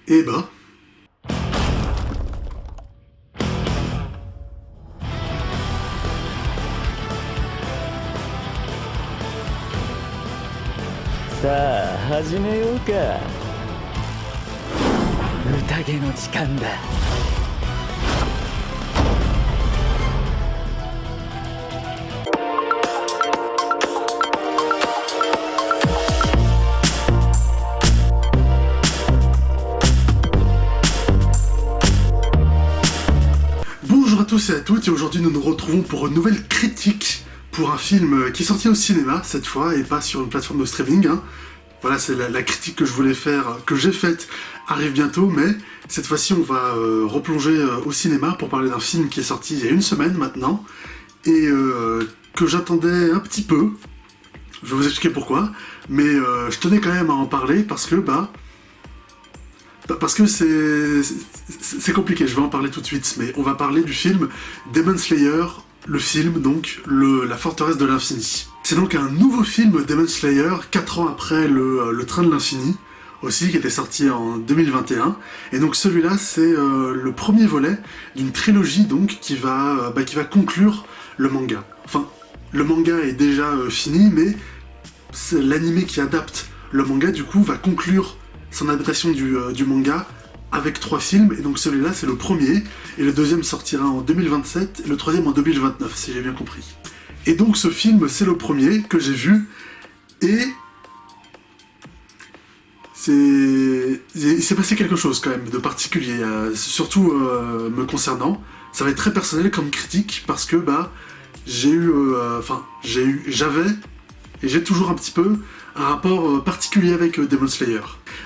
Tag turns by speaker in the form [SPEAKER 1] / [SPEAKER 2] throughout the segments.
[SPEAKER 1] Eh ben,
[SPEAKER 2] さあ始めようか。宴の時間だ。
[SPEAKER 1] bonjour à tous et à toutes, et aujourd'hui nous nous retrouvons pour une nouvelle critique pour un film qui est sorti au cinéma cette fois et pas sur une plateforme de streaming. Voilà, c'est la critique que je voulais faire, que j'ai faite, arrive bientôt, mais cette fois-ci on va replonger au cinéma pour parler d'un film qui est sorti il y a une semaine maintenant et que j'attendais un petit peu. Je vais vous expliquer pourquoi, mais je tenais quand même à en parler parce que c'est compliqué, je vais en parler tout de suite, mais on va parler du film Demon Slayer, le film donc, la forteresse de l'infini. C'est donc un nouveau film Demon Slayer, 4 ans après le train de l'infini, aussi, qui était sorti en 2021, et donc celui-là c'est le premier volet d'une trilogie donc qui va conclure le manga. Enfin, le manga est déjà fini, mais c'est l'anime qui adapte le manga du coup va conclure son adaptation du manga avec 3 films, et donc celui-là c'est le premier, et le deuxième sortira en 2027, et le troisième en 2029, si j'ai bien compris. Et donc ce film, c'est le premier que j'ai vu, et il s'est passé quelque chose quand même de particulier, surtout me concernant. Ça va être très personnel comme critique, parce que j'avais, et j'ai toujours un petit peu, un rapport particulier avec Demon Slayer.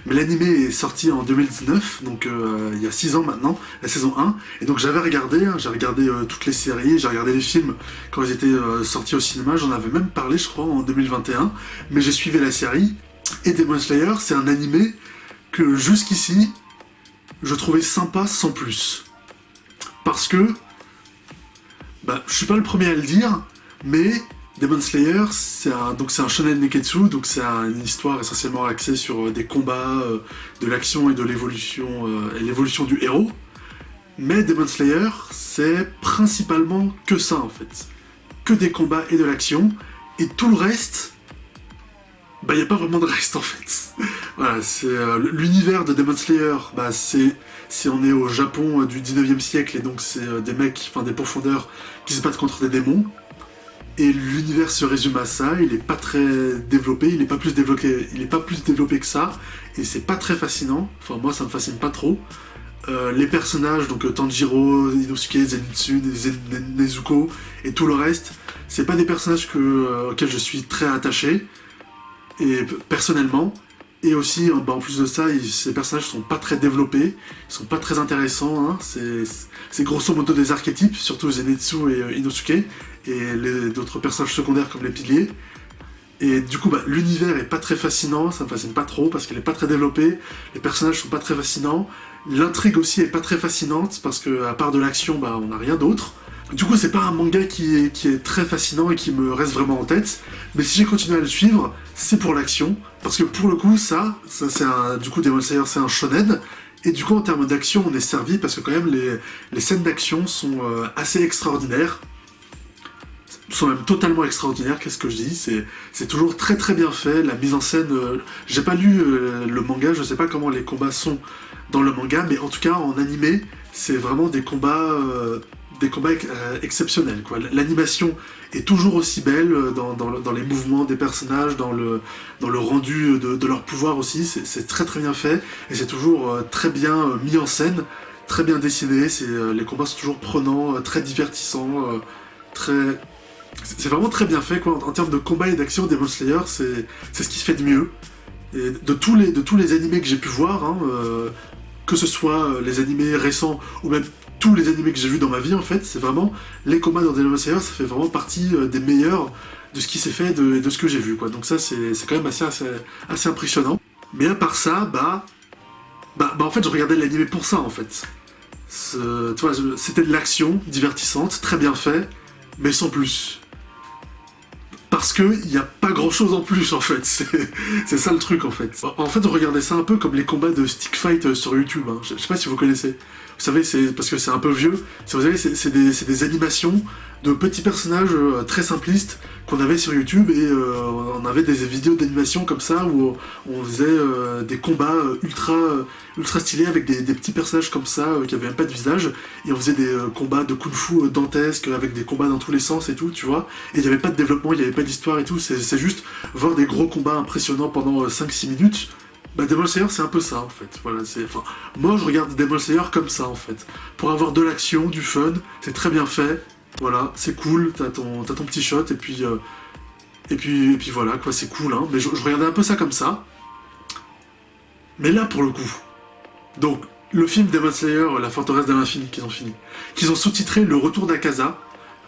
[SPEAKER 1] Mais l'anime est sorti en 2019, donc il y a 6 ans maintenant, la saison 1, et donc j'ai regardé toutes les séries, j'ai regardé les films quand ils étaient sortis au cinéma, j'en avais même parlé je crois en 2021, mais j'ai suivi la série, et Demon Slayer c'est un anime que jusqu'ici, je trouvais sympa sans plus. Parce que, je suis pas le premier à le dire, mais Demon Slayer, c'est un shonen neketsu, donc c'est une histoire essentiellement axée sur des combats, de l'action et de l'évolution du héros. Mais Demon Slayer, c'est principalement que ça en fait. Que des combats et de l'action, et tout le reste, il n'y a pas vraiment de reste en fait. Voilà, c'est l'univers de Demon Slayer, si on est au Japon du 19e siècle, et donc c'est des profondeurs qui se battent contre des démons. Et l'univers se résume à ça, il est pas très développé, il est pas plus développé que ça, et c'est pas très fascinant, enfin moi ça me fascine pas trop. Les personnages, donc Tanjiro, Inosuke, Zenitsu, Nezuko, et tout le reste, c'est pas des personnages auxquels je suis très attaché, et personnellement, et aussi, en plus de ça, ces personnages sont pas très développés, ils sont pas très intéressants, c'est grosso modo des archétypes, surtout Zenitsu et Inosuke, et d'autres personnages secondaires comme les piliers. Et du coup, l'univers est pas très fascinant, ça me fascine pas trop, parce qu'il est pas très développé, les personnages sont pas très fascinants, l'intrigue aussi est pas très fascinante, parce que à part de l'action, on n'a rien d'autre. Du coup, c'est pas un manga qui est très fascinant et qui me reste vraiment en tête, mais si j'ai continué à le suivre, c'est pour l'action, parce que pour le coup, du coup, Demon Slayer, c'est un shonen, et du coup, en termes d'action, on est servi, parce que quand même, les scènes d'action sont assez extraordinaires, sont même totalement extraordinaires, qu'est-ce que je dis, c'est toujours très très bien fait, la mise en scène, j'ai pas lu le manga, je sais pas comment les combats sont dans le manga, mais en tout cas, en animé, c'est vraiment des combats exceptionnels, quoi. L'animation est toujours aussi belle dans les mouvements des personnages, dans le rendu de leur pouvoir aussi, c'est très très bien fait, et c'est toujours très bien mis en scène, très bien dessiné, les combats sont toujours prenants, très divertissants, c'est vraiment très bien fait, quoi. En termes de combat et d'action, Demon Slayer, c'est ce qui se fait de mieux. Et de tous les animés que j'ai pu voir, que ce soit les animés récents ou même tous les animés que j'ai vus dans ma vie, en fait, c'est vraiment les combats dans Demon Slayer, ça fait vraiment partie des meilleurs de ce qui s'est fait et de ce que j'ai vu, quoi. Donc ça, c'est quand même assez impressionnant. Mais à part ça, en fait, je regardais l'animé pour ça, en fait. Tu vois, c'était de l'action divertissante, très bien fait, mais sans plus. parce que il y a pas grand chose en plus en fait, c'est ça le truc en fait. En fait, regardez ça un peu comme les combats de stick fight sur YouTube, hein. Je sais pas si vous connaissez. Vous savez, c'est parce que c'est un peu vieux, vous savez, c'est des animations de petits personnages très simplistes qu'on avait sur YouTube et on avait des vidéos d'animation comme ça où on faisait des combats ultra stylés avec des petits personnages comme ça qui avaient même pas de visage et on faisait des combats de kung-fu dantesques avec des combats dans tous les sens et tout, tu vois, et il n'y avait pas de développement, il n'y avait pas d'histoire et tout, c'est juste voir des gros combats impressionnants pendant 5-6 minutes. Bah Demon Slayer c'est un peu ça en fait, voilà, moi je regarde Demon Slayer comme ça en fait, pour avoir de l'action, du fun, c'est très bien fait, voilà, c'est cool, t'as ton petit shot et puis voilà quoi, c'est cool hein, mais je regardais un peu ça comme ça, mais là pour le coup, donc le film Demon Slayer, La Forteresse de l'Infini qu'ils ont sous-titré Le Retour d'Akaza,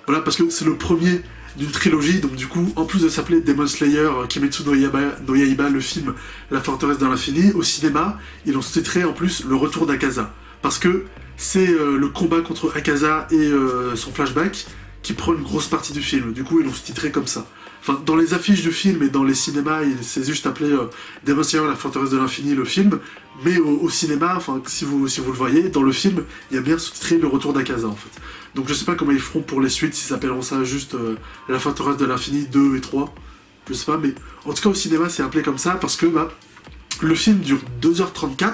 [SPEAKER 1] voilà parce que c'est le premier d'une trilogie, donc du coup, en plus de s'appeler Demon Slayer, Kimetsu no Yaiba, le film La Forteresse de l'Infini, au cinéma, ils l'ont sous-titré en plus Le Retour d'Akaza. Parce que c'est le combat contre Akaza et son flashback qui prend une grosse partie du film. Du coup, ils l'ont sous-titré comme ça. Enfin, dans les affiches du film et dans les cinémas, c'est juste appelé Demon Slayer, La Forteresse de l'Infini, le film. Mais au cinéma, enfin, si vous le voyez, dans le film, il y a bien sous-titré Le Retour d'Akaza, en fait. Donc je sais pas comment ils feront pour les suites, s'ils appelleront ça juste La Forteresse de l'Infini 2 et 3. Je sais pas, mais en tout cas au cinéma, c'est appelé comme ça parce que le film dure 2h34.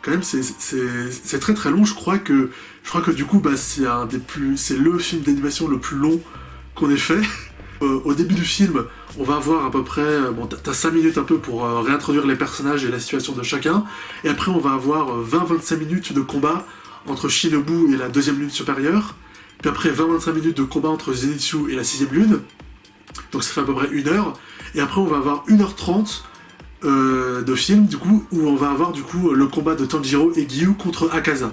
[SPEAKER 1] Quand même, c'est très très long. Je crois que du coup, c'est le film d'animation le plus long qu'on ait fait. Au début du film, on va avoir à peu près... t'as 5 minutes un peu pour réintroduire les personnages et la situation de chacun. Et après, on va avoir 20-25 minutes de combat entre Shinobu et la deuxième lune supérieure. Puis après, 20-25 minutes de combat entre Zenitsu et la sixième lune. Donc ça fait à peu près 1 heure. Et après, on va avoir 1h30 de film, du coup, où on va avoir du coup le combat de Tanjiro et Giyu contre Akaza.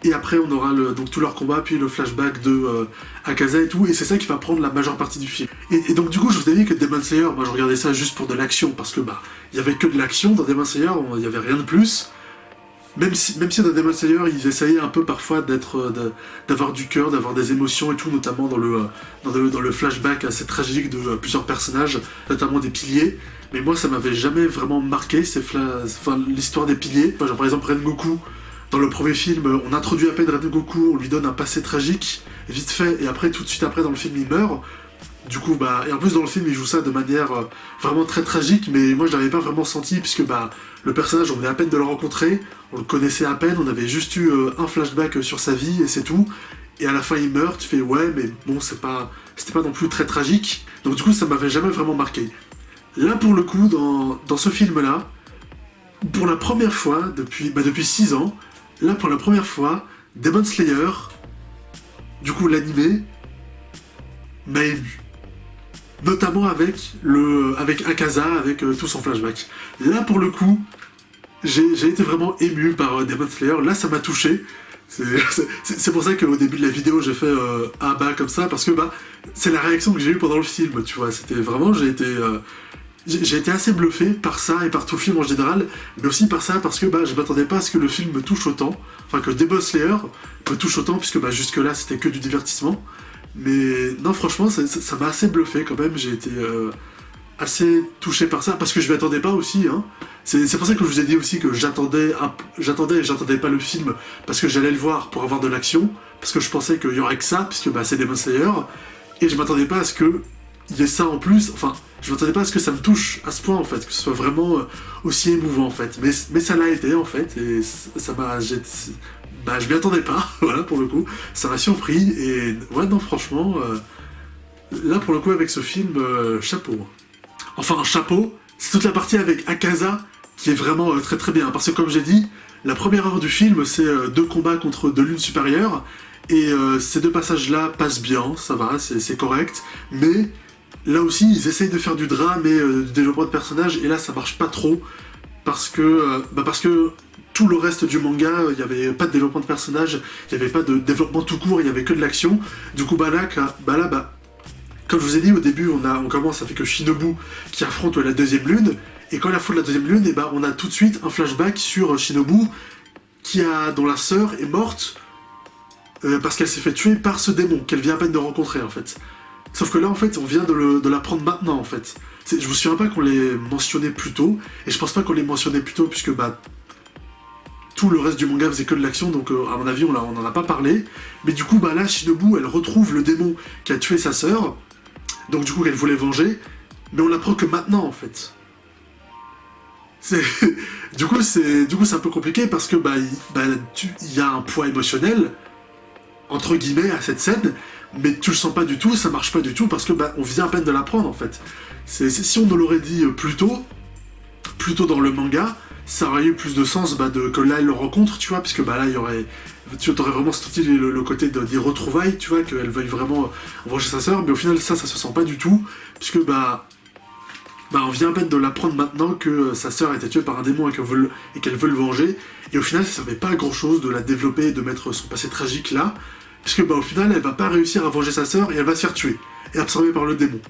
[SPEAKER 1] Et après, on aura donc tout leur combat, puis le flashback de Akaza et tout, et c'est ça qui va prendre la majeure partie du film. Et donc du coup, je vous ai dit que Demon Slayer, moi je regardais ça juste pour de l'action, parce que il y avait que de l'action dans Demon Slayer, il y avait rien de plus. Même si dans Demon Slayer, ils essayaient un peu parfois d'avoir du cœur, d'avoir des émotions et tout, notamment dans le flashback assez tragique de plusieurs personnages, notamment des piliers. Mais moi, ça m'avait jamais vraiment marqué, l'histoire des piliers. Genre, par exemple, Rengoku, dans le premier film, on introduit à peine Rengoku, on lui donne un passé tragique, vite fait, et après, tout de suite après, dans le film, il meurt. Du coup, et en plus dans le film, il joue ça de manière vraiment très tragique, mais moi je l'avais pas vraiment senti, puisque le personnage, on venait à peine de le rencontrer, on le connaissait à peine, on avait juste eu un flashback sur sa vie, et c'est tout. Et à la fin, il meurt, tu fais ouais, mais bon, c'était pas non plus très tragique. Donc du coup, ça m'avait jamais vraiment marqué. Là, pour le coup, dans ce film-là, pour la première fois, depuis 6 ans, là, pour la première fois, Demon Slayer, du coup, l'animé, m'a ému. Notamment avec Akaza, avec tout son flashback. Là, pour le coup, j'ai été vraiment ému par Demon Slayer. Là, ça m'a touché. C'est pour ça qu'au début de la vidéo, j'ai fait comme ça, parce que c'est la réaction que j'ai eue pendant le film, tu vois. C'était vraiment, j'ai été assez bluffé par ça et par tout le film en général, mais aussi par ça parce que je m'attendais pas à ce que le film me touche autant, enfin que Demon Slayer me touche autant, puisque jusque-là c'était que du divertissement. Mais non, franchement, ça m'a assez bluffé quand même, j'ai été assez touché par ça, parce que je m'y attendais pas aussi, hein. C'est pour ça que je vous ai dit aussi que j'attendais et j'attendais pas le film, parce que j'allais le voir pour avoir de l'action, parce que je pensais qu'il y aurait que ça, puisque c'est Demon Slayer, et je m'attendais pas à ce qu'il y ait ça en plus, enfin, je m'attendais pas à ce que ça me touche à ce point, en fait, que ce soit vraiment aussi émouvant, en fait. Mais ça l'a été, en fait, et ça m'a... je m'y attendais pas, voilà, pour le coup. Ça m'a surpris, et ouais, non, franchement, là, pour le coup, avec ce film, chapeau. Enfin, chapeau, c'est toute la partie avec Akaza qui est vraiment très très bien. Parce que, comme j'ai dit, la première heure du film, c'est 2 combats contre 2 lunes supérieures, et ces 2 passages-là passent bien, ça va, c'est correct, mais là aussi, ils essayent de faire du drame et du développement de personnages, et là, ça marche pas trop, parce que tout le reste du manga, il n'y avait pas de développement de personnages, il n'y avait pas de développement tout court, il n'y avait que de l'action. Du coup, comme je vous ai dit, au début, on commence avec Shinobu qui affronte la deuxième lune, et quand il affronte la deuxième lune, on a tout de suite un flashback sur Shinobu dont la sœur est morte parce qu'elle s'est fait tuer par ce démon qu'elle vient à peine de rencontrer, en fait. Sauf que là, en fait, on vient de l'apprendre maintenant, en fait. Je me souviens pas qu'on l'ait mentionné plus tôt, et je pense pas qu'on l'ait mentionné plus tôt, puisque bah tout le reste du manga faisait que de l'action, donc à mon avis on en a pas parlé. Mais du coup, bah là, Shinobu, elle retrouve le démon qui a tué sa sœur, donc du coup elle voulait venger, mais on l'apprend que maintenant, en fait. Du coup, c'est un peu compliqué, parce que il y a un poids émotionnel, entre guillemets, à cette scène, mais tu le sens pas du tout, ça marche pas du tout, parce que on vient à peine de l'apprendre, en fait. Si on nous l'aurait dit plus tôt dans le manga, ça aurait eu plus de sens que là elle le rencontre, tu vois, puisque là il y aurait... Tu aurais vraiment senti le côté des retrouvailles, tu vois, qu'elle veuille vraiment venger sa sœur, mais au final ça se sent pas du tout, puisque on vient à peine de l'apprendre maintenant que sa sœur a été tuée par un démon et qu'elle veut le venger, et au final ça servait pas à grand chose de la développer et de mettre son passé tragique là, puisque au final elle va pas réussir à venger sa sœur et elle va se faire tuer, et absorbée par le démon.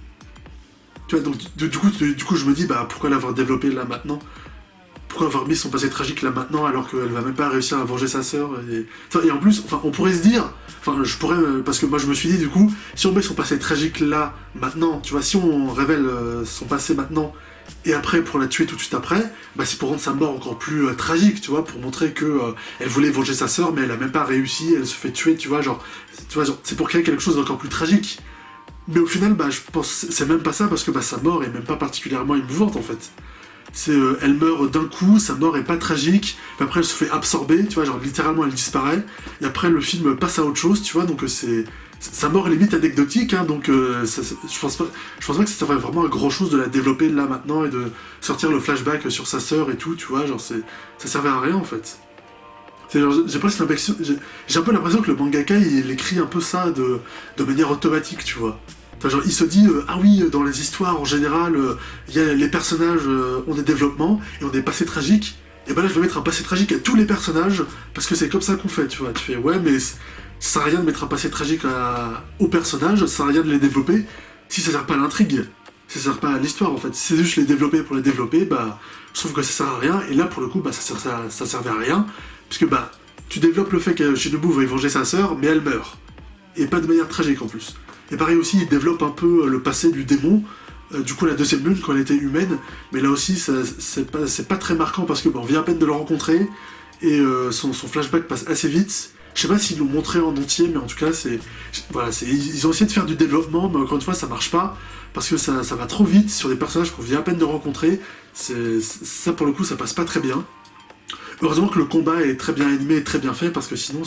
[SPEAKER 1] Tu vois, donc du coup je me dis, pourquoi l'avoir développé là maintenant? Pourquoi avoir mis son passé tragique là maintenant alors qu'elle va même pas réussir à venger sa sœur et en plus, on pourrait se dire, parce que moi je me suis dit du coup, si on met son passé tragique là, maintenant, tu vois, si on révèle son passé maintenant, et après pour la tuer tout de suite après, c'est pour rendre sa mort encore plus tragique, tu vois, pour montrer que elle voulait venger sa sœur mais elle a même pas réussi, elle se fait tuer, tu vois, c'est pour créer quelque chose d'encore plus tragique. Mais au final, je pense c'est même pas ça, parce que sa mort est même pas particulièrement émouvante, en fait. Elle meurt d'un coup, sa mort est pas tragique, puis après elle se fait absorber, tu vois, littéralement elle disparaît, et après le film passe à autre chose, tu vois, donc sa mort est limite anecdotique, hein, donc je pense pas que ça servait vraiment à grand chose de la développer là maintenant, et de sortir le flashback sur sa sœur et tout, tu vois, ça servait à rien, en fait. J'ai un peu l'impression que le mangaka il écrit un peu ça de manière automatique, tu vois. Il se dit, ah oui, dans les histoires en général, les personnages ont des développements et ont des passés tragiques, et là je vais mettre un passé tragique à tous les personnages parce que c'est comme ça qu'on fait, tu vois. Tu fais, ouais, mais ça sert à rien de mettre un passé tragique aux personnages, ça sert à rien de les développer si ça sert pas à l'intrigue, si ça sert pas à l'histoire, en fait. Si c'est juste les développer pour les développer, je trouve que ça sert à rien, et là pour le coup, ça servait à rien, puisque tu développes le fait que Shinobu va y venger sa sœur, mais elle meurt, et pas de manière tragique en plus. Et pareil aussi, il développe un peu le passé du démon, du coup la deuxième lune quand elle était humaine, mais là aussi c'est pas très marquant parce que on vient à peine de le rencontrer, et son flashback passe assez vite. Je sais pas s'ils l'ont montré en entier, mais en tout cas ils ont essayé de faire du développement, mais encore une fois ça marche pas, parce que ça va trop vite sur des personnages qu'on vient à peine de rencontrer. Ça pour le coup ça passe pas très bien. Heureusement que le combat est très bien animé et très bien fait, parce que sinon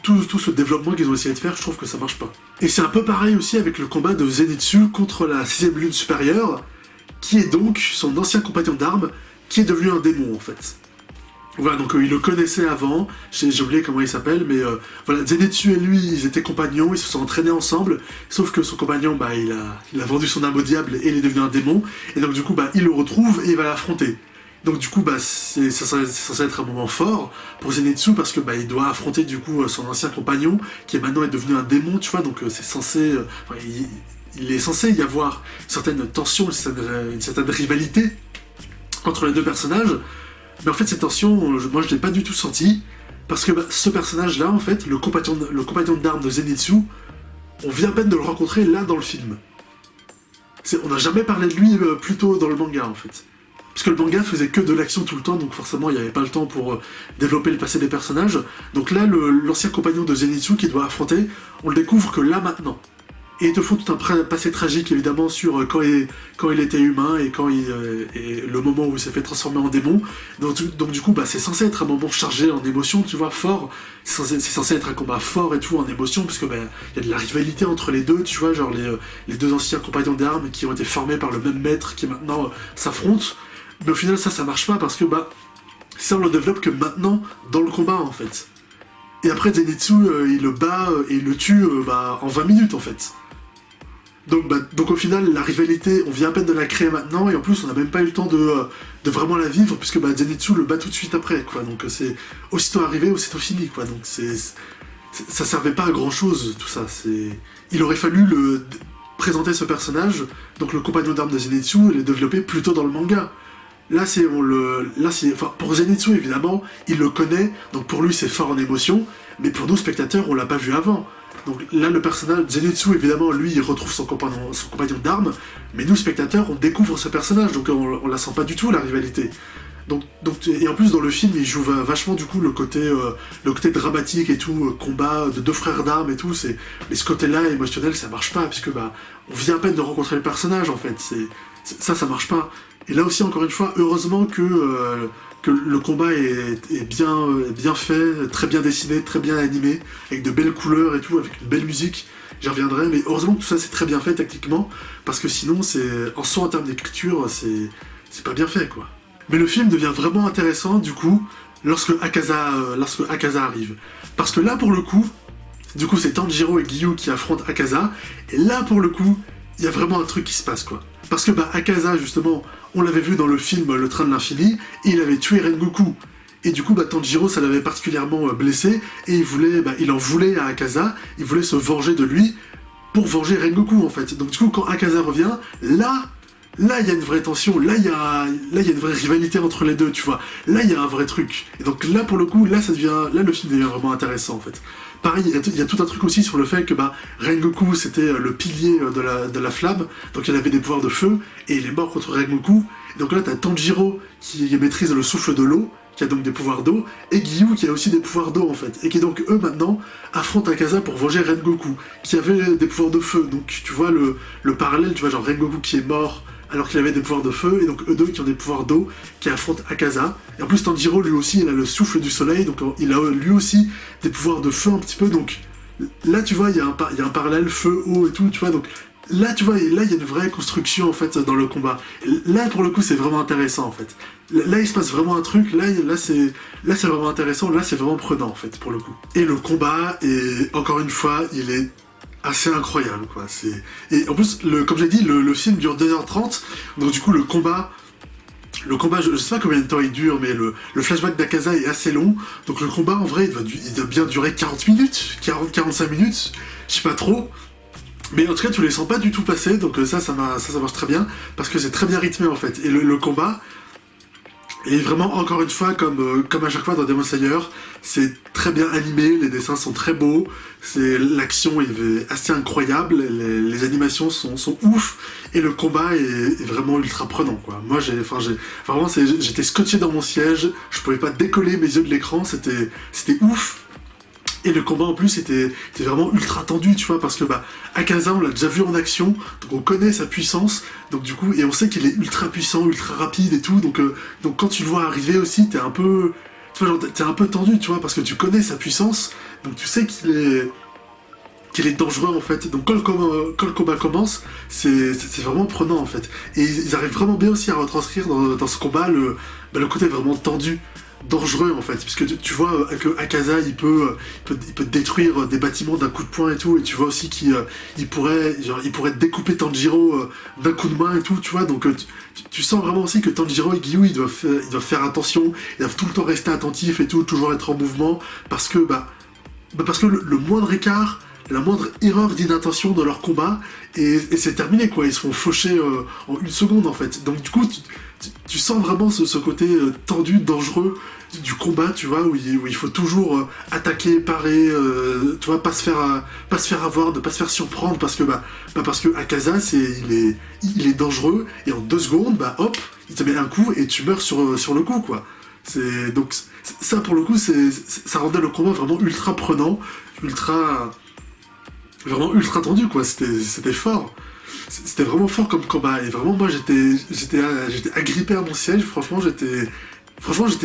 [SPEAKER 1] tout ce développement qu'ils ont essayé de faire, je trouve que ça marche pas. Et c'est un peu pareil aussi avec le combat de Zenitsu contre la 6ème lune supérieure, qui est donc son ancien compagnon d'armes, qui est devenu un démon, en fait. Voilà, donc il le connaissait avant, j'ai oublié comment il s'appelle, mais voilà, Zenitsu et lui, ils étaient compagnons, ils se sont entraînés ensemble, sauf que son compagnon, il a vendu son âme au diable et il est devenu un démon, et donc du coup, il le retrouve et il va l'affronter. Donc du coup, c'est censé être un moment fort pour Zenitsu, parce que il doit affronter du coup son ancien compagnon, qui est maintenant devenu un démon, tu vois, donc c'est censé... il est censé y avoir une certaine tension, une certaine rivalité entre les deux personnages, mais en fait cette tension, moi je l'ai pas du tout senti, parce que ce personnage-là, en fait, le compagnon d'armes de Zenitsu, on vient à peine de le rencontrer là dans le film. On n'a jamais parlé de lui plus tôt dans le manga, en fait. Parce que le manga faisait que de l'action tout le temps, donc forcément il n'y avait pas le temps pour développer le passé des personnages. Donc là, l'ancien compagnon de Zenitsu qu'il doit affronter, on le découvre que là maintenant. Et ils te font tout un passé tragique évidemment sur quand il était humain et et le moment où il s'est fait transformer en démon. Donc du coup, c'est censé être un moment chargé en émotions, tu vois, fort. C'est censé être un combat fort et tout en émotions, parce que y a de la rivalité entre les deux, tu vois, les deux anciens compagnons d'armes qui ont été formés par le même maître qui maintenant s'affrontent. Mais au final ça marche pas, parce que ça on le développe que maintenant dans le combat, en fait. Et après Zenitsu il le bat et il le tue en 20 minutes, en fait. Donc au final la rivalité on vient à peine de la créer maintenant, et en plus on n'a même pas eu le temps de vraiment la vivre, puisque Zenitsu le bat tout de suite après, quoi. Donc c'est aussitôt arrivé, aussitôt fini, quoi. Donc ça servait pas à grand chose tout ça. Il aurait fallu présenter ce personnage, donc le compagnon d'armes de Zenitsu, et le développer plus tôt dans le manga. Là, enfin, pour Zenitsu, évidemment, il le connaît, donc pour lui, c'est fort en émotion, mais pour nous, spectateurs, on l'a pas vu avant. Donc là, le personnage, Zenitsu, évidemment, lui, il retrouve son compagnon d'armes, mais nous, spectateurs, on découvre ce personnage, donc on la sent pas du tout, la rivalité. Donc, et en plus, dans le film, il joue vachement, du coup, le côté dramatique et tout, combat de deux frères d'armes et tout, mais ce côté-là, émotionnel, ça marche pas, puisque, on vient à peine de rencontrer le personnage, en fait, ça marche pas. Et là aussi, encore une fois, heureusement que le combat est bien fait, très bien dessiné, très bien animé, avec de belles couleurs et tout, avec une belle musique. J'y reviendrai, mais heureusement que tout ça c'est très bien fait techniquement, parce que sinon, en termes d'écriture, c'est pas bien fait, quoi. Mais le film devient vraiment intéressant, du coup, lorsque Akaza arrive. Parce que là, pour le coup, du coup, c'est Tanjiro et Giyu qui affrontent Akaza, et là, pour le coup, il y a vraiment un truc qui se passe, quoi. Parce que Akaza, justement, on l'avait vu dans le film Le Train de l'Infini, et il avait tué Rengoku. Et du coup, Tanjiro, ça l'avait particulièrement blessé, et il en voulait à Akaza, il voulait se venger de lui pour venger Rengoku, en fait. Donc du coup, quand Akaza revient, là, il y a une vraie tension, là, il y a une vraie rivalité entre les deux, tu vois. Là, il y a un vrai truc. Et donc là, pour le coup, là, le film devient vraiment intéressant, en fait. Pareil, il y a tout un truc aussi sur le fait que Rengoku, c'était le pilier de la flamme, donc il avait des pouvoirs de feu, et il est mort contre Rengoku. Et donc là, t'as Tanjiro qui maîtrise le souffle de l'eau, qui a donc des pouvoirs d'eau, et Giyu qui a aussi des pouvoirs d'eau, en fait. Et qui donc, eux, maintenant, affrontent Akaza pour venger Rengoku, qui avait des pouvoirs de feu. Donc tu vois le parallèle, tu vois, genre Rengoku qui est mort alors qu'il avait des pouvoirs de feu, et donc eux deux qui ont des pouvoirs d'eau, qui affrontent Akaza. Et en plus, Tanjiro, lui aussi, il a le souffle du soleil, donc il a lui aussi des pouvoirs de feu un petit peu, donc là, tu vois, il y a un parallèle feu, eau et tout, tu vois, donc là, tu vois, là, il y a une vraie construction, en fait, dans le combat. Et là, pour le coup, c'est vraiment intéressant, en fait. Là, il se passe vraiment un truc, là c'est vraiment intéressant, là, c'est vraiment prenant, en fait, pour le coup. Et le combat, encore une fois, il est assez incroyable, quoi. Et en plus, comme j'ai dit, le film dure 2h30, donc du coup, le combat, je sais pas combien de temps il dure, mais le flashback d'Akaza est assez long, donc le combat, en vrai, il doit bien durer 40 minutes, 40-45 minutes, je sais pas trop, mais en tout cas, tu les sens pas du tout passer, donc ça marche très bien, parce que c'est très bien rythmé, en fait, et le combat est vraiment, encore une fois, comme à chaque fois dans Demon Slayer, c'est très bien animé, les dessins sont très beaux, l'action est assez incroyable, les animations sont ouf, et le combat est vraiment ultra prenant, quoi. Moi, vraiment, j'étais scotché dans mon siège, je pouvais pas décoller mes yeux de l'écran, c'était ouf. Et le combat en plus était vraiment ultra tendu, tu vois, parce que Akaza, on l'a déjà vu en action, donc on connaît sa puissance, donc du coup, et on sait qu'il est ultra puissant, ultra rapide et tout, donc quand tu le vois arriver aussi, t'es un peu tendu, tu vois, parce que tu connais sa puissance, donc tu sais qu'il est dangereux, en fait. Donc quand le combat commence, c'est vraiment prenant, en fait. Et ils arrivent vraiment bien aussi à retranscrire dans ce combat le côté vraiment tendu, dangereux, en fait, puisque tu vois que Akaza il peut détruire des bâtiments d'un coup de poing et tout, et tu vois aussi qu'il pourrait découper Tanjiro d'un coup de main et tout, tu vois, donc tu sens vraiment aussi que Tanjiro et Giyu ils doivent faire attention, ils doivent tout le temps rester attentifs et tout, toujours être en mouvement, parce que le moindre écart, la moindre erreur d'inattention dans leur combat, et c'est terminé, quoi, ils se font faucher en une seconde, en fait. Donc du coup, tu sens vraiment ce côté tendu, dangereux du combat, tu vois, où il faut toujours attaquer, parer, tu vois, pas se faire avoir, ne pas se faire surprendre, parce que parce que Akaza, il est dangereux, et en 2 secondes, hop, il te met un coup, et tu meurs sur le coup, quoi. Donc ça, pour le coup, ça rendait le combat vraiment ultra prenant, vraiment ultra tendu, quoi. C'était fort. C'était vraiment fort comme combat, et vraiment, moi, j'étais agrippé à mon siège, franchement, j'étais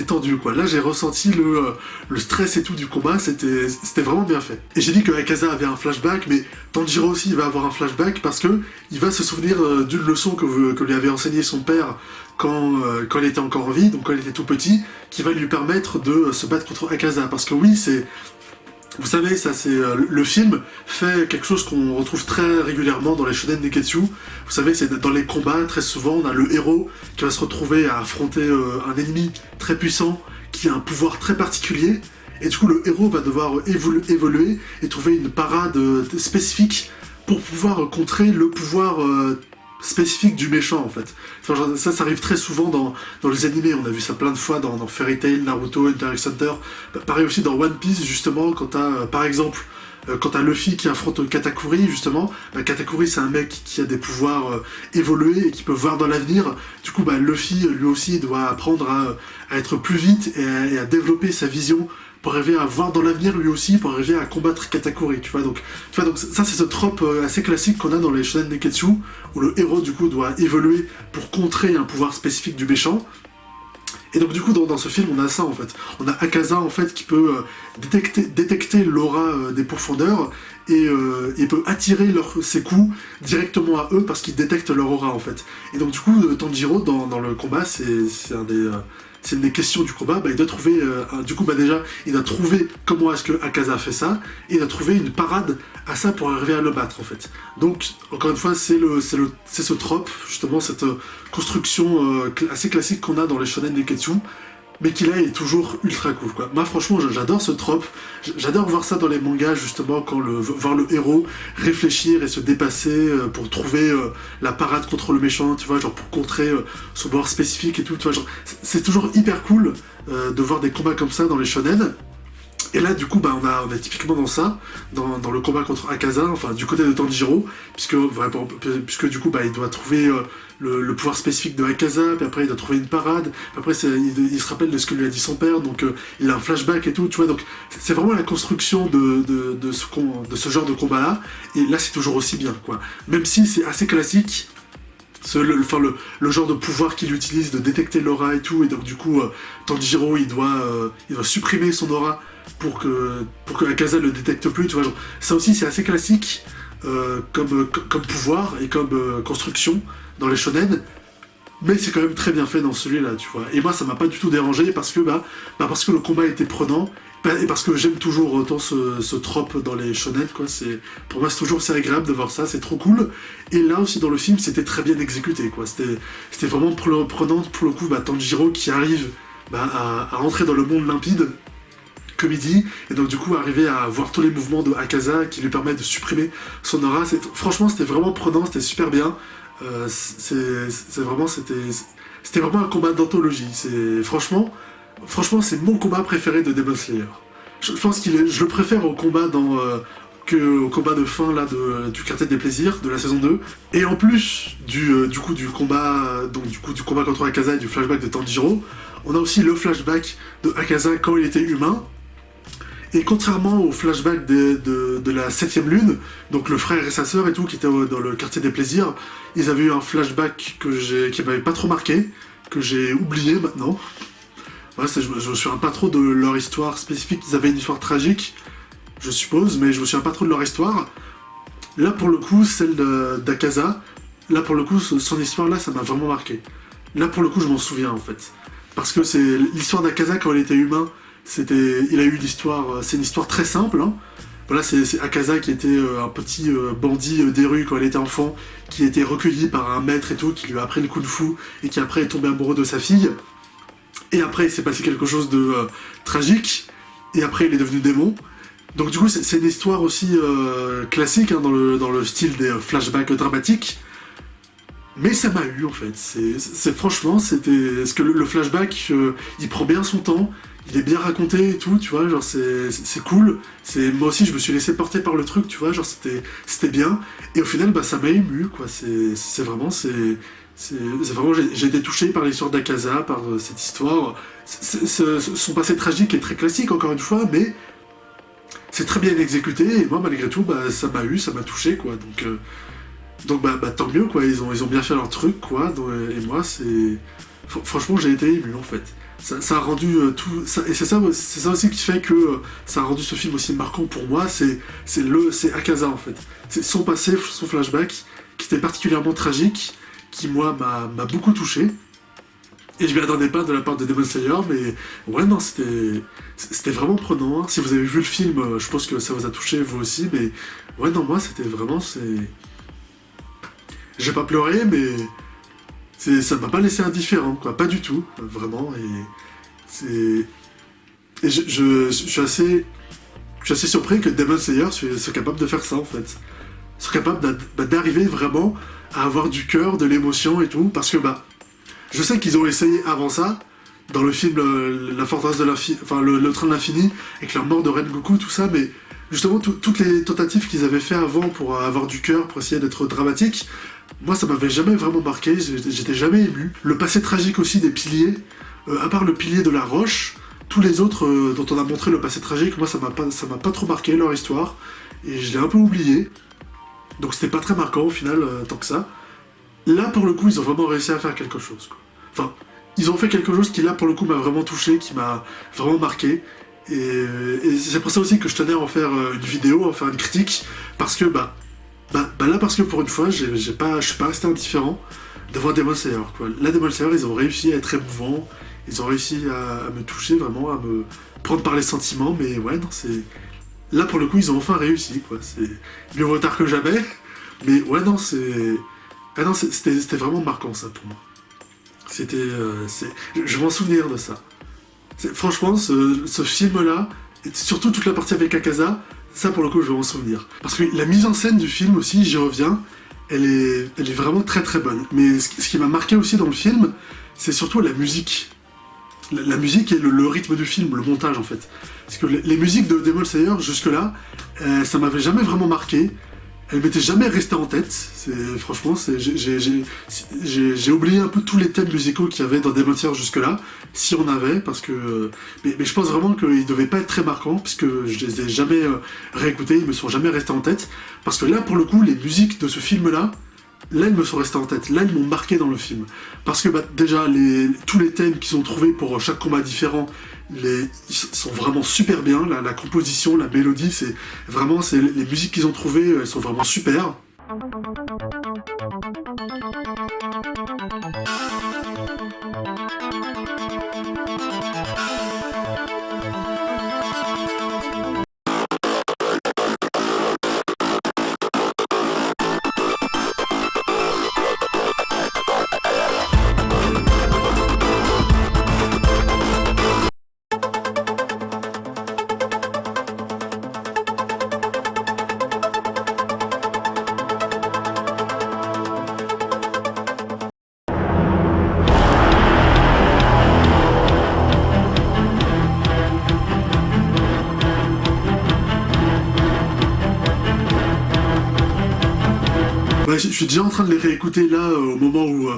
[SPEAKER 1] tendu, quoi. Là, j'ai ressenti le stress et tout du combat, c'était vraiment bien fait. Et j'ai dit que Akaza avait un flashback, mais Tanjiro aussi, il va avoir un flashback, parce que il va se souvenir d'une leçon que lui avait enseigné son père quand il était encore en vie, donc quand il était tout petit, qui va lui permettre de se battre contre Akaza, parce que oui, vous savez, ça le film fait quelque chose qu'on retrouve très régulièrement dans les shonen neketsu. Vous savez, c'est dans les combats, très souvent, on a le héros qui va se retrouver à affronter un ennemi très puissant, qui a un pouvoir très particulier, et du coup le héros va devoir évoluer et trouver une parade spécifique pour pouvoir contrer le pouvoir spécifique du méchant en fait. Enfin, genre, ça arrive très souvent dans les animés, on a vu ça plein de fois dans Fairy Tail, Naruto, Hunter x Hunter. Pareil aussi dans One Piece, justement, quand t'as par exemple quand t'as Luffy qui affronte Katakuri, justement, Katakuri c'est un mec qui a des pouvoirs évolués et qui peut voir dans l'avenir. Du coup, Luffy lui aussi doit apprendre à être plus vite et à développer sa vision pour arriver à voir dans l'avenir lui aussi, pour arriver à combattre Katakuri, tu vois. Donc ça c'est ce trope assez classique qu'on a dans les shonen Neketsu, où le héros du coup doit évoluer pour contrer un pouvoir spécifique du méchant. Et donc du coup dans ce film on a ça en fait. On a Akaza en fait qui peut détecter l'aura des pourfendeurs et peut attirer ses coups directement à eux parce qu'ils détectent leur aura en fait. Et donc du coup Tanjiro dans le combat c'est une des questions du combat, il doit trouver, déjà, il doit trouver comment est-ce que Akaza a fait ça, et il doit trouver une parade à ça pour arriver à le battre, en fait. Donc, encore une fois, c'est ce trope, justement, cette construction assez classique qu'on a dans les shonen Neketsu, mais qui là est toujours ultra cool, quoi. Moi franchement j'adore ce trope, j'adore voir ça dans les mangas justement, voir le héros réfléchir et se dépasser pour trouver la parade contre le méchant, tu vois, genre pour contrer son pouvoir spécifique et tout, tu vois, genre c'est toujours hyper cool de voir des combats comme ça dans les shonen. Et là, du coup, on est typiquement dans ça, dans le combat contre Akaza, enfin, du côté de Tanjiro, puisque du coup, il doit trouver le pouvoir spécifique de Akaza, puis après, il doit trouver une parade, puis après, il se rappelle de ce que lui a dit son père, donc il a un flashback et tout, tu vois, donc c'est vraiment la construction de ce genre de combat-là, et là, c'est toujours aussi bien, quoi. Même si c'est assez classique, le genre de pouvoir qu'il utilise de détecter l'aura et tout, et donc du coup, Tanjiro, il doit supprimer son aura, pour que Akaza le détecte plus, tu vois, genre, ça aussi c'est assez classique comme pouvoir et comme construction dans les shonen, mais c'est quand même très bien fait dans celui-là, tu vois. Et moi ça m'a pas du tout dérangé parce que parce que le combat était prenant et parce que j'aime toujours autant ce trope dans les shonen, quoi. Pour moi c'est toujours assez agréable de voir ça, c'est trop cool. Et là aussi dans le film c'était très bien exécuté, quoi. C'était vraiment prenant pour le coup, Tanjiro qui arrive à entrer dans le monde limpide comme il dit, et donc du coup arriver à voir tous les mouvements de Akaza qui lui permettent de supprimer son aura. Franchement c'était vraiment prenant, c'était super bien. C'était vraiment un combat d'anthologie. Franchement c'est mon combat préféré de Demon Slayer. Je pense je le préfère au combat au combat de fin là du quartier des plaisirs de la saison 2. Et en plus du combat contre Akaza et du flashback de Tanjiro, on a aussi le flashback de Akaza quand il était humain. Et contrairement au flashback de la 7ème lune, donc le frère et sa sœur et tout, qui étaient dans le quartier des plaisirs, ils avaient eu un flashback qui m'avait pas trop marqué, que j'ai oublié maintenant. Ouais, je me souviens pas trop de leur histoire spécifique, ils avaient une histoire tragique, je suppose, mais je me souviens pas trop de leur histoire. Là pour le coup, celle d'Akaza, là pour le coup, son histoire là, ça m'a vraiment marqué. Là pour le coup, je m'en souviens en fait. Parce que c'est l'histoire d'Akaza quand il était humain, il a eu l'histoire, c'est une histoire très simple, hein. Voilà, c'est Akaza qui était un petit bandit des rues quand elle était enfant, qui a été recueilli par un maître et tout, qui lui a appris le kung-fu, et qui après est tombé amoureux de sa fille. Et après, il s'est passé quelque chose de tragique, et après, il est devenu démon. Donc du coup, c'est une histoire aussi classique, hein, dans le style des flashbacks dramatiques. Mais ça m'a eu, en fait. Franchement, c'était... Parce que le flashback, il prend bien son temps, il est bien raconté et tout, tu vois, genre c'est cool. Moi aussi je me suis laissé porter par le truc, tu vois, genre c'était bien. Et au final ça m'a ému, quoi. C'est vraiment j'ai été touché par l'histoire d'Akaza, par cette histoire. Son passé tragique est très classique encore une fois, mais c'est très bien exécuté. Et moi malgré tout ça m'a touché, quoi. Donc tant mieux, quoi. Ils ont bien fait leur truc, quoi. Et moi franchement j'ai été ému en fait. Ça a rendu tout... et c'est ça aussi qui fait que ça a rendu ce film aussi marquant pour moi, c'est Akaza en fait. C'est son passé, son flashback, qui était particulièrement tragique, qui moi m'a beaucoup touché. Et je m'y attendais pas de la part de Demon Slayer, mais ouais non, c'était vraiment prenant. Si vous avez vu le film, je pense que ça vous a touché vous aussi, mais ouais non, moi c'était vraiment... J'ai pas pleuré, mais... ça m'a pas laissé indifférent, quoi, pas du tout, vraiment, et je suis assez surpris que Demon Slayer soit capable de faire ça, en fait. Soit capable d'arriver vraiment à avoir du cœur, de l'émotion et tout, parce que bah, je sais qu'ils ont essayé avant ça, dans le film La Forteresse de l'infini, enfin le Train de l'Infini, avec leur mort de Rengoku, tout ça, mais justement toutes les tentatives qu'ils avaient fait avant pour avoir du cœur, pour essayer d'être dramatique, moi ça m'avait jamais vraiment marqué, j'étais jamais ému. Le passé tragique aussi des piliers, à part le pilier de la roche, tous les autres dont on a montré le passé tragique, moi ça m'a pas trop marqué leur histoire, et je l'ai un peu oublié. Donc c'était pas très marquant au final, tant que ça. Là pour le coup ils ont vraiment réussi à faire quelque chose, quoi. Enfin, ils ont fait quelque chose qui là pour le coup m'a vraiment touché, qui m'a vraiment marqué. Et c'est pour ça aussi que je tenais à en faire une vidéo, à en faire une critique, parce que là parce que pour une fois je suis pas resté indifférent devant Demon Slayer, quoi. Là Demon Slayer ils ont réussi à être émouvants, ils ont réussi à me toucher vraiment, à me prendre par les sentiments, mais ouais non c'est... Là pour le coup ils ont enfin réussi, quoi. C'est mieux vaut tard que jamais, mais ouais non c'est... Ah non c'était vraiment marquant ça pour moi. C'était... Je vais m'en souvenir de ça. Franchement, ce film-là, et surtout toute la partie avec Akaza, ça pour le coup je vais m'en souvenir. Parce que la mise en scène du film aussi, j'y reviens, elle est vraiment très très bonne. Mais ce qui m'a marqué aussi dans le film, c'est surtout la musique. La musique et le rythme du film, le montage en fait. Parce que les musiques de Demon Slayer, jusque-là, ça m'avait jamais vraiment marqué. Elle m'était jamais restée en tête. Franchement, j'ai oublié un peu tous les thèmes musicaux qu'il y avait dans Demon Slayer jusque-là, si on avait, parce que... Mais je pense vraiment qu'ils devaient pas être très marquants, puisque je les ai jamais réécoutés, ils me sont jamais restés en tête. Parce que là, pour le coup, les musiques de ce film-là, là, elles me sont restées en tête. Là, elles m'ont marqué dans le film. Parce que déjà, tous les thèmes qu'ils ont trouvés pour chaque combat différent, ils sont vraiment super bien. La composition, la mélodie, les musiques qu'ils ont trouvées, elles sont vraiment super. Je suis déjà en train de les réécouter là, au moment où...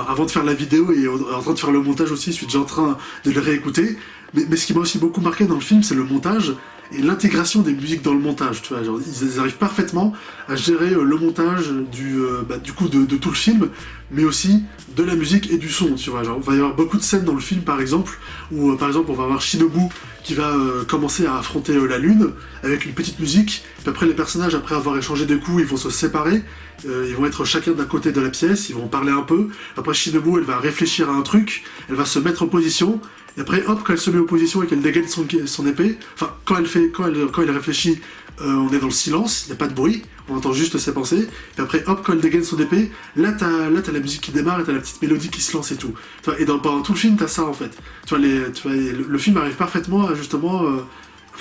[SPEAKER 1] avant de faire la vidéo et en train de faire le montage aussi, je suis déjà en train de les réécouter. Mais ce qui m'a aussi beaucoup marqué dans le film, c'est le montage et l'intégration des musiques dans le montage, tu vois. Genre, ils arrivent parfaitement à gérer le montage du coup de tout le film, mais aussi de la musique et du son, tu vois. Genre, il va y avoir beaucoup de scènes dans le film, par exemple, où par exemple on va avoir Shinobu qui va commencer à affronter la lune avec une petite musique, puis après les personnages, après avoir échangé des coups, ils vont se séparer, ils vont être chacun d'un côté de la pièce, ils vont parler un peu, après Shinobu elle va réfléchir à un truc, elle va se mettre en position, et après hop, quand elle se met en position et qu'elle dégaine son épée, enfin quand elle réfléchit, on est dans le silence, il n'y a pas de bruit, on entend juste ses pensées, et après hop, quand elle dégaine son épée, là t'as la musique qui démarre et t'as la petite mélodie qui se lance et tout. Tu vois, et pendant tout le film t'as ça en fait. Tu vois, le film arrive parfaitement à justement...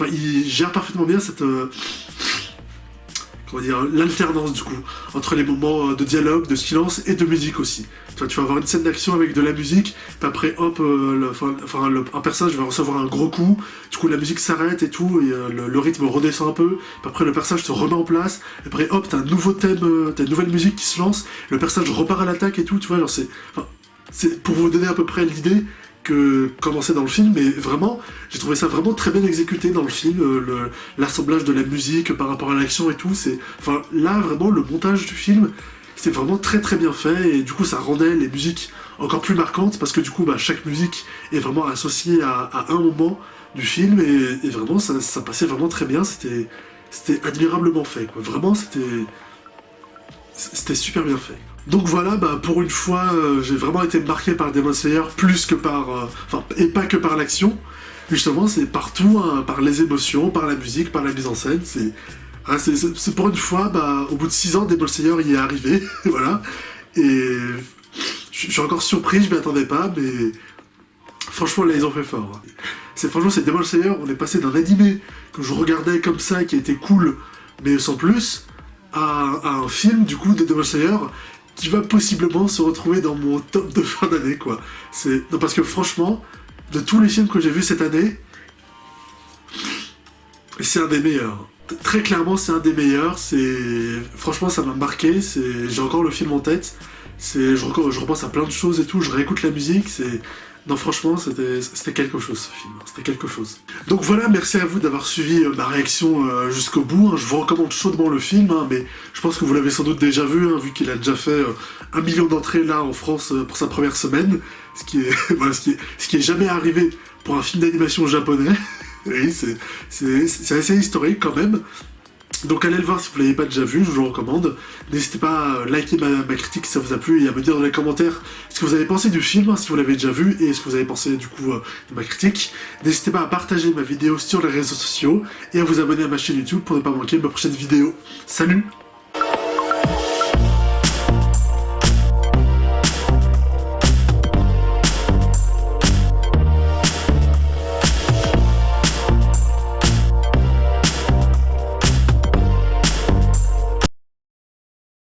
[SPEAKER 1] il gère parfaitement bien cette... l'alternance du coup, entre les moments de dialogue, de silence et de musique aussi. Tu vas avoir une scène d'action avec de la musique, puis après hop, un personnage va recevoir un gros coup, du coup la musique s'arrête et tout, et le rythme redescend un peu, puis après le personnage se remet en place, et après hop, t'as un nouveau thème, t'as une nouvelle musique qui se lance, le personnage repart à l'attaque et tout, tu vois, genre c'est pour vous donner à peu près l'idée que comment c'est dans le film, mais vraiment, j'ai trouvé ça vraiment très bien exécuté dans le film, l'assemblage de la musique par rapport à l'action et tout, là vraiment le montage du film, c'est vraiment très très bien fait, et du coup ça rendait les musiques encore plus marquantes, parce que du coup chaque musique est vraiment associée à un moment du film, et vraiment ça passait vraiment très bien, c'était admirablement fait, quoi. Vraiment c'était super bien fait. Donc voilà, pour une fois, j'ai vraiment été marqué par Demon Slayer, plus que par... et pas que par l'action. Justement, c'est partout, hein, par les émotions, par la musique, par la mise en scène. C'est pour une fois, au bout de 6 ans, Demon Slayer y est arrivé, voilà. Et je suis encore surpris, je m'y attendais pas, mais... Franchement, là, ils ont fait fort. Franchement, c'est Demon Slayer, on est passé d'un animé que je regardais comme ça, qui était cool, mais sans plus... à un film du coup de Demon Slayer qui va possiblement se retrouver dans mon top de fin d'année, quoi. Non, parce que franchement, de tous les films que j'ai vus cette année, c'est un des meilleurs. Très clairement, c'est un des meilleurs. Franchement, ça m'a marqué. J'ai encore le film en tête. Je repense à plein de choses et tout. Je réécoute la musique. Non, franchement, c'était quelque chose, ce film. C'était quelque chose. Donc voilà, merci à vous d'avoir suivi ma réaction jusqu'au bout. Hein. Je vous recommande chaudement le film, hein, mais je pense que vous l'avez sans doute déjà vu, hein, vu qu'il a déjà fait 1 million d'entrées là en France pour sa première semaine, ce qui est jamais arrivé pour un film d'animation japonais. Oui, c'est assez historique quand même. Donc allez le voir si vous ne l'avez pas déjà vu, je vous le recommande. N'hésitez pas à liker ma critique si ça vous a plu et à me dire dans les commentaires ce que vous avez pensé du film, hein, si vous l'avez déjà vu, et ce que vous avez pensé du coup de ma critique. N'hésitez pas à partager ma vidéo sur les réseaux sociaux et à vous abonner à ma chaîne YouTube pour ne pas manquer ma prochaine vidéo. Salut!